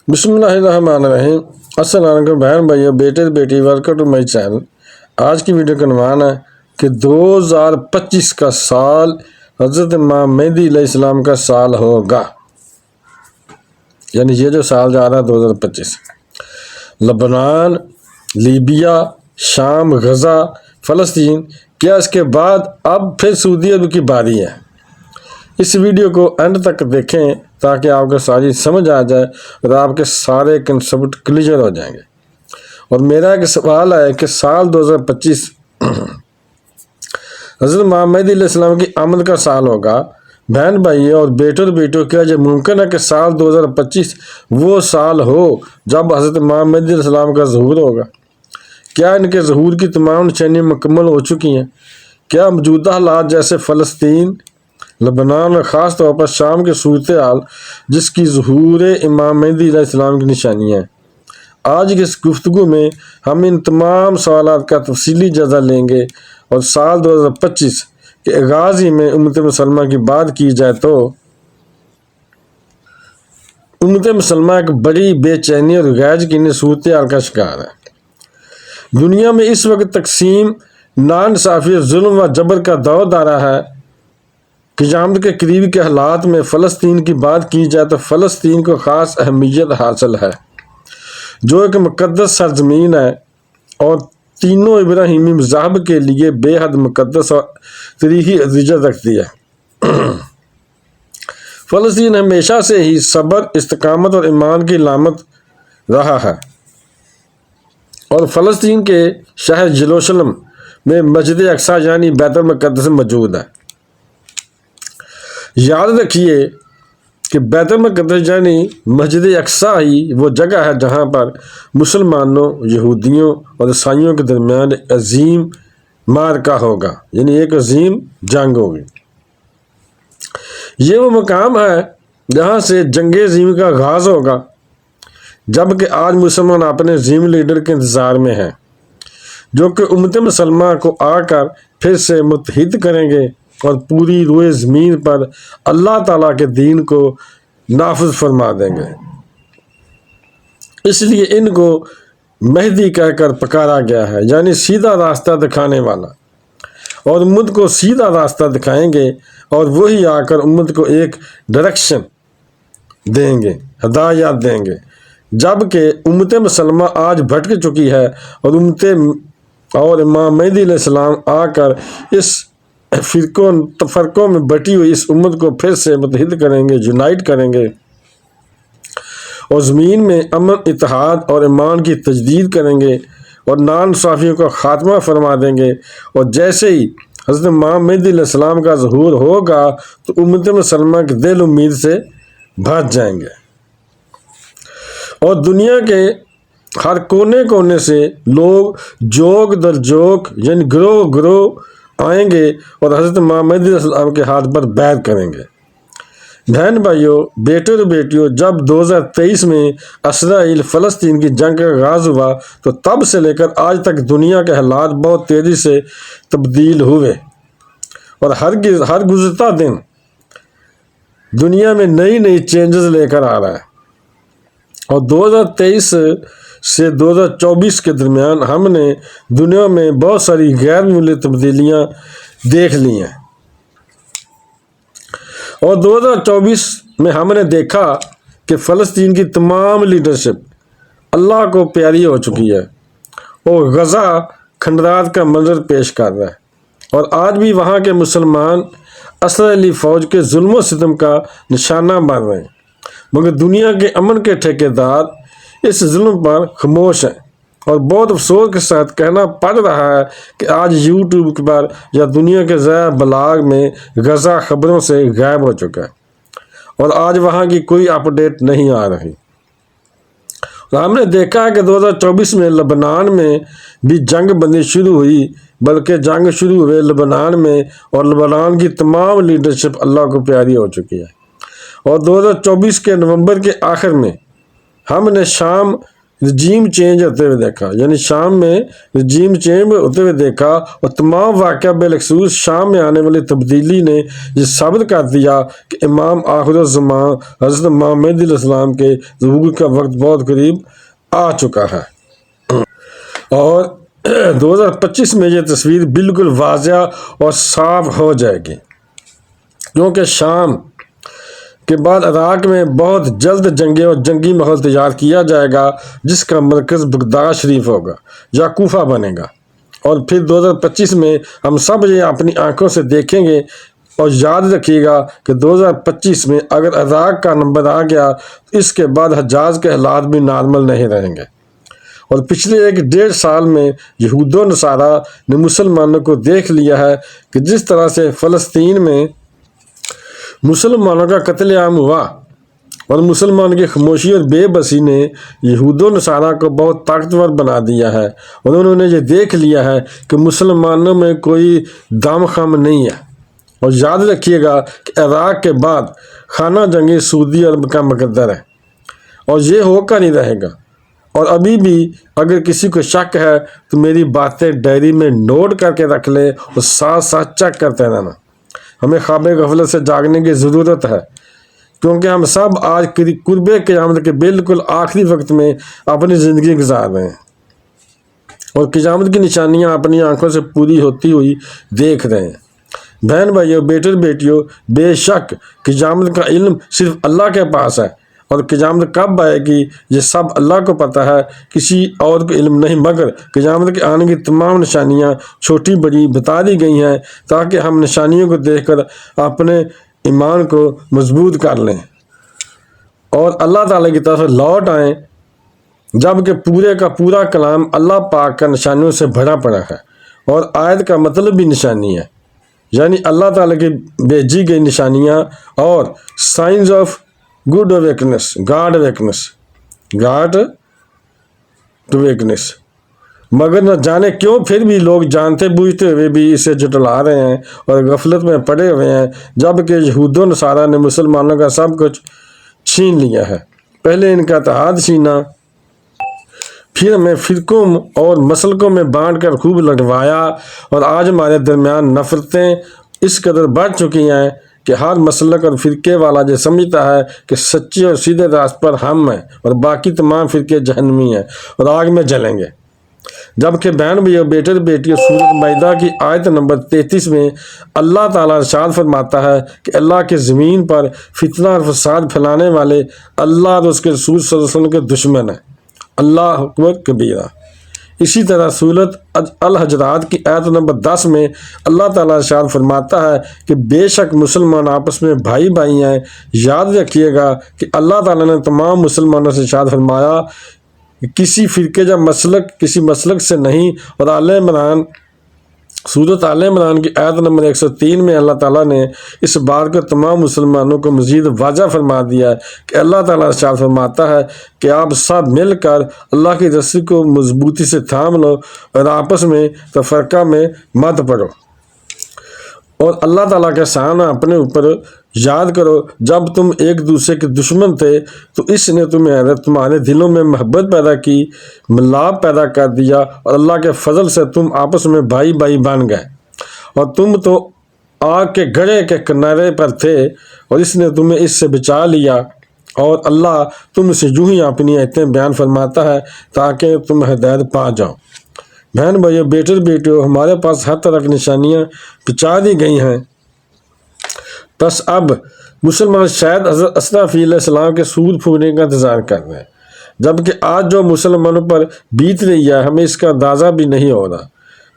بسم اللہ الرحمن الرحیم۔ السلام علیکم بہن بھائیو، بیٹے بیٹی، ویلکم ٹو مائی چینل۔ آج کی ویڈیو کا عنوان ہے کہ 2025 کا سال حضرت امام مہدی علیہ السلام کا سال ہوگا، یعنی یہ جو سال جا رہا ہے 2025۔ لبنان، لیبیا، شام، غزہ، فلسطین، کیا اس کے بعد اب پھر سعودی عرب کی باری ہے؟ اس ویڈیو کو اینڈ تک دیکھیں تاکہ آپ کو ساری سمجھ آ جائے اور آپ کے سارے کنسپٹ کلیئر ہو جائیں گے۔ اور میرا ایک سوال ہے کہ سال 2025 حضرت امام مہدی علیہ السلام کی آمد کا سال ہوگا۔ بہن بھائیوں اور بیٹوں اور بیٹیوں، کیا یہ ممکن ہے کہ سال 2025 وہ سال ہو جب حضرت امام مہدی علیہ السلام کا ظہور ہوگا؟ کیا ان کے ظہور کی تمام نشانیاں مکمل ہو چکی ہیں؟ کیا موجودہ حالات جیسے فلسطین، لبنان اور خاص طور پر شام کے صورتحال جس کی ظہور امام مہدی علیہ السلام کی نشانیاں ہیں؟ آج کی اس گفتگو میں ہم ان تمام سوالات کا تفصیلی جائزہ لیں گے، اور سال 2025 کے آغاز ہی میں امت مسلمہ کی بات کی جائے تو امت مسلمہ ایک بڑی بے چینی اور غیر یقینی صورتحال کا شکار ہے۔ دنیا میں اس وقت تقسیم، ناانصافی، ظلم و جبر کا دور دارا ہے۔ قیامت کے قریب کے حالات میں فلسطین کی بات کی جائے تو فلسطین کو خاص اہمیت حاصل ہے، جو ایک مقدس سرزمین ہے اور تینوں ابراہیمی مذاہب کے لیے بے حد مقدس اور تاریخی ارجحیت رکھتی ہے۔ فلسطین ہمیشہ سے ہی صبر، استقامت اور ایمان کی علامت رہا ہے، اور فلسطین کے شہر یروشلم میں مسجد اقصی یعنی بیت المقدس موجود ہے۔ یاد رکھیے کہ بیت المقدس یعنی مسجد اقصی ہی وہ جگہ ہے جہاں پر مسلمانوں، یہودیوں اور عیسائیوں کے درمیان ایک عظیم معرکہ ہوگا، یعنی ایک عظیم جنگ ہوگی۔ یہ وہ مقام ہے جہاں سے جنگ عظیم کا آغاز ہوگا، جبکہ آج مسلمان اپنے عظیم لیڈر کے انتظار میں ہیں، جو کہ امت مسلمہ کو آ کر پھر سے متحد کریں گے اور پوری روئے زمین پر اللہ تعالیٰ کے دین کو نافذ فرما دیں گے۔ اس لیے ان کو مہدی کہہ کر پکارا گیا ہے، یعنی سیدھا راستہ دکھانے والا، اور امت کو سیدھا راستہ دکھائیں گے، اور وہی آ کر امت کو ایک ڈائریکشن دیں گے، ہدایات دیں گے۔ جبکہ امت مسلمہ آج بھٹک چکی ہے، اور امام مہدی علیہ السلام آ کر اس فرقوں میں بٹی ہوئی اس امت کو پھر سے متحد کریں گے، یونائٹ کریں گے، اور زمین میں امن، اتحاد اور ایمان کی تجدید کریں گے، اور ناانصافیوں کا خاتمہ فرما دیں گے۔ اور جیسے ہی حضرت امام مہدی علیہ السلام کا ظہور ہوگا تو امت مسلمہ کے دل امید سے بھر جائیں گے، اور دنیا کے ہر کونے کونے سے لوگ جوگ در جوگ یعنی گروہ گروہ آئیں گے اور حضرت امام مہدی علیہ السلام کے ہاتھ پر بیعت کریں گے۔ بہن بھائیوں، بیٹوں اور بیٹیوں، جب 2023 میں اسرائیل فلسطین کی جنگ کا آغاز ہوا تو تب سے لے کر آج تک دنیا کے حالات بہت تیزی سے تبدیل ہوئے، اور ہر گزرتا دن دنیا میں نئی نئی چینجز لے کر آ رہا ہے، اور 2023 سے 2024 کے درمیان ہم نے دنیا میں بہت ساری غیر معمولی تبدیلیاں دیکھ لی ہیں، اور 2024 میں ہم نے دیکھا کہ فلسطین کی تمام لیڈرشپ اللہ کو پیاری ہو چکی ہے، اور غزہ کھنڈرات کا منظر پیش کر رہا ہے، اور آج بھی وہاں کے مسلمان اسرائیلی فوج کے ظلم و ستم کا نشانہ بن رہے ہیں، مگر دنیا کے امن کے ٹھیکیدار اس ظلم پر خاموش ہیں، اور بہت افسوس کے ساتھ کہنا پڑ رہا ہے کہ آج یوٹیوب پر یا دنیا کے ذرائع ابلاغ میں غزہ خبروں سے غائب ہو چکا ہے، اور آج وہاں کی کوئی اپڈیٹ نہیں آ رہی۔ اور ہم نے دیکھا ہے کہ 2024 میں لبنان میں بھی جنگ بندی شروع ہوئی، بلکہ جنگ شروع ہوئے لبنان میں، اور لبنان کی تمام لیڈرشپ اللہ کو پیاری ہو چکی ہے، اور 2024 کے نومبر کے آخر میں ہم نے شام رجیم چینج ہوتے ہوئے دیکھا، یعنی شام میں رجیم چینج ہوتے ہوئے دیکھا، اور تمام واقعہ بالخصوص شام میں آنے والی تبدیلی نے یہ ثابت کر دیا کہ امام آخر الزمان حضرت محمد علیہ السلام کے ظہور کا وقت بہت قریب آ چکا ہے۔ اور 2025 میں یہ تصویر بالکل واضح اور صاف ہو جائے گی، کیونکہ شام کے بعد عراق میں بہت جلد جنگیں اور جنگی ماحول تیار کیا جائے گا، جس کا مرکز بغداد شریف ہوگا یا کوفہ بنے گا۔ اور پھر 2025 میں ہم سب یہ اپنی آنکھوں سے دیکھیں گے۔ اور یاد رکھیے گا کہ 2025 میں اگر عراق کا نمبر آ گیا تو اس کے بعد حجاز کے حالات بھی نارمل نہیں رہیں گے۔ اور پچھلے 1.5 سال میں یہود و نصارہ نے مسلمانوں کو دیکھ لیا ہے کہ جس طرح سے فلسطین میں مسلمانوں کا قتل عام ہوا، اور مسلمان کی خاموشی اور بے بسی نے یہود و نصارہ کو بہت طاقتور بنا دیا ہے، اور انہوں نے یہ دیکھ لیا ہے کہ مسلمانوں میں کوئی دم خم نہیں ہے۔ اور یاد رکھیے گا کہ عراق کے بعد خانہ جنگی سعودی عرب کا مقدر ہے، اور یہ ہو کر ہی رہے گا۔ اور ابھی بھی اگر کسی کو شک ہے تو میری باتیں ڈائری میں نوٹ کر کے رکھ لے اور ساتھ ساتھ چیک کرتے رہنا۔ ہمیں خواب غفلت سے جاگنے کی ضرورت ہے، کیونکہ ہم سب آج قرب قیامت کے بالکل آخری وقت میں اپنی زندگی گزار رہے ہیں، اور قیامت کی نشانیاں اپنی آنکھوں سے پوری ہوتی ہوئی دیکھ رہے ہیں۔ بہن بھائیوں، بیٹے بیٹیوں، بے شک قیامت کا علم صرف اللہ کے پاس ہے، اور قیامت کب آئے گی یہ سب اللہ کو پتہ ہے، کسی اور کو علم نہیں، مگر قیامت کے آنے کی تمام نشانیاں چھوٹی بڑی بتا دی گئی ہیں تاکہ ہم نشانیوں کو دیکھ کر اپنے ایمان کو مضبوط کر لیں اور اللہ تعالیٰ کی طرف لوٹ آئیں، جبکہ پورے کا پورا کلام اللہ پاک کا نشانیوں سے بھرا پڑا ہے، اور آیت کا مطلب بھی نشانی ہے، یعنی اللہ تعالیٰ کی بھیجی گئی نشانیاں اور سائنز آف گاڈ ویکنس۔ مگر نہ جانے کیوں پھر بھی لوگ جانتے بوجھتے ہوئے بھی اسے جھٹلا رہے ہیں اور غفلت میں پڑے ہوئے ہیں، جبکہ یہود و نصارہ نے مسلمانوں کا سب کچھ چھین لیا ہے۔ پہلے ان کا اتحاد چھینا، پھر ہمیں فرقوں اور مسلکوں میں بانٹ کر خوب لڑوایا، اور آج ہمارے درمیان نفرتیں اس قدر بڑھ چکی ہیں کہ ہر مسلک اور فرقے والا یہ سمجھتا ہے کہ سچے اور سیدھے راست پر ہم ہیں اور باقی تمام فرقے جہنمی ہیں اور آگ میں جلیں گے۔ جبکہ بہن بھائیوں، بیٹے بیٹیوں، سورۃ مائدہ کی آیت نمبر 33 میں اللہ تعالیٰ ارشاد فرماتا ہے کہ اللہ کی زمین پر فتنہ اور فساد پھیلانے والے اللہ اور اس کے رسول صلی اللہ علیہ وسلم کے دشمن ہیں، اللہ اکبر کبیرہ۔ اسی طرح سورۃ الحجرات کی آیت نمبر 10 میں اللہ تعالیٰ ارشاد فرماتا ہے کہ بے شک مسلمان آپس میں بھائی بھائی ہیں۔ یاد رکھیے گا کہ اللہ تعالیٰ نے تمام مسلمانوں سے ارشاد فرمایا کہ کسی فرقے یا مسلک کسی مسلک سے نہیں، اور سورۃ آل عمران کی آیت نمبر 103 میں اللہ تعالیٰ نے اس بات کو تمام مسلمانوں کو مزید واضح فرما دیا ہے کہ اللہ تعالیٰ ارشاد فرماتا ہے کہ آپ سب مل کر اللہ کی رسی کو مضبوطی سے تھام لو اور آپس میں تفرقہ میں مت پڑو، اور اللہ تعالیٰ کا شان اپنے اوپر یاد کرو۔ جب تم ایک دوسرے کے دشمن تھے تو اس نے تمہارے دلوں میں محبت پیدا کی، ملاپ پیدا کر دیا، اور اللہ کے فضل سے تم آپس میں بھائی بھائی بن گئے، اور تم تو آگ کے گڑھے کے کنارے پر تھے، اور اس نے تمہیں اس سے بچا لیا، اور اللہ تم سے یوں ہی اپنی آیتیں بیان فرماتا ہے تاکہ تم ہدایت پا جاؤ۔ بہن بھائیو، بیٹے بیٹیوں، ہمارے پاس ہر طرح کی نشانیاں پہنچا دی گئی ہیں، بس اب مسلمان شاید حضرت اسرافیل علیہ السلام کے سور پھونکنے کا انتظار کر رہے ہیں، جبکہ آج جو مسلمانوں پر بیت رہی ہے ہمیں اس کا اندازہ بھی نہیں ہو رہا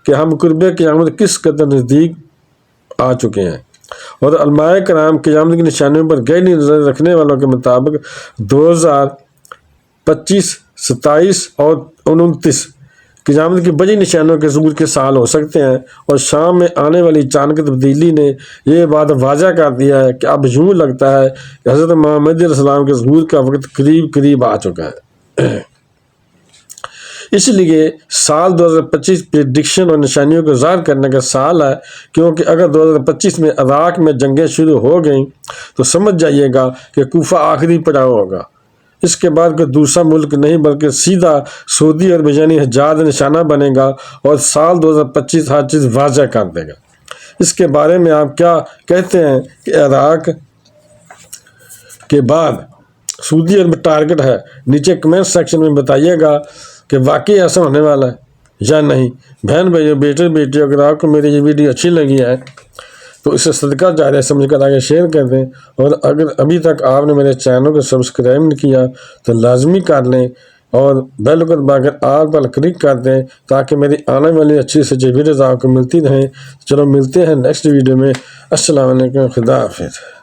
کہ ہم قرب قیامت کس قدر نزدیک آ چکے ہیں۔ اور علماء کرام قیامت کی نشانیوں پر گہری نظر رکھنے والوں کے مطابق 2025، 27 اور 29 قیامت کی بڑی نشانیوں کے ظہور کے سال ہو سکتے ہیں، اور شام میں آنے والی اچانک تبدیلی نے یہ بات واضح کر دیا ہے کہ اب یوں لگتا ہے کہ حضرت محمد علیہ السلام کے ظہور کا وقت قریب قریب آ چکا ہے۔ اس لیے سال 2025 پریڈکشن اور نشانیوں کو ظاہر کرنے کا سال ہے، کیونکہ اگر 2025 میں عراق میں جنگیں شروع ہو گئیں تو سمجھ جائیے گا کہ کوفہ آخری پڑاؤ ہوگا، اس کے بعد کوئی دوسرا ملک نہیں بلکہ سیدھا سعودی عرب یعنی حجاز نشانہ بنے گا اور سال 2025 ہر چیز واضح کر دے گا۔ اس کے بارے میں آپ کیا کہتے ہیں کہ عراق کے بعد سعودی عرب ٹارگٹ ہے؟ نیچے کمنٹ سیکشن میں بتائیے گا کہ واقعی ایسا ہونے والا ہے یا نہیں۔ بہن بھائیو، بیٹے بیٹیوں، اگر آپ کو میری یہ ویڈیو اچھی لگی ہے تو اسے صدقہ جاریہ سمجھ کر آگے شیئر کر دیں، اور اگر ابھی تک آپ نے میرے چینل کو سبسکرائب نہیں کیا تو لازمی کر لیں اور بیل کو دبا کر آل پر کلک کر دیں تاکہ میری آنے والی اچھی سے ویڈیوز آپ کو ملتی رہیں۔ چلو ملتے ہیں نیکسٹ ویڈیو میں۔ السلام علیکم، خدا حافظ۔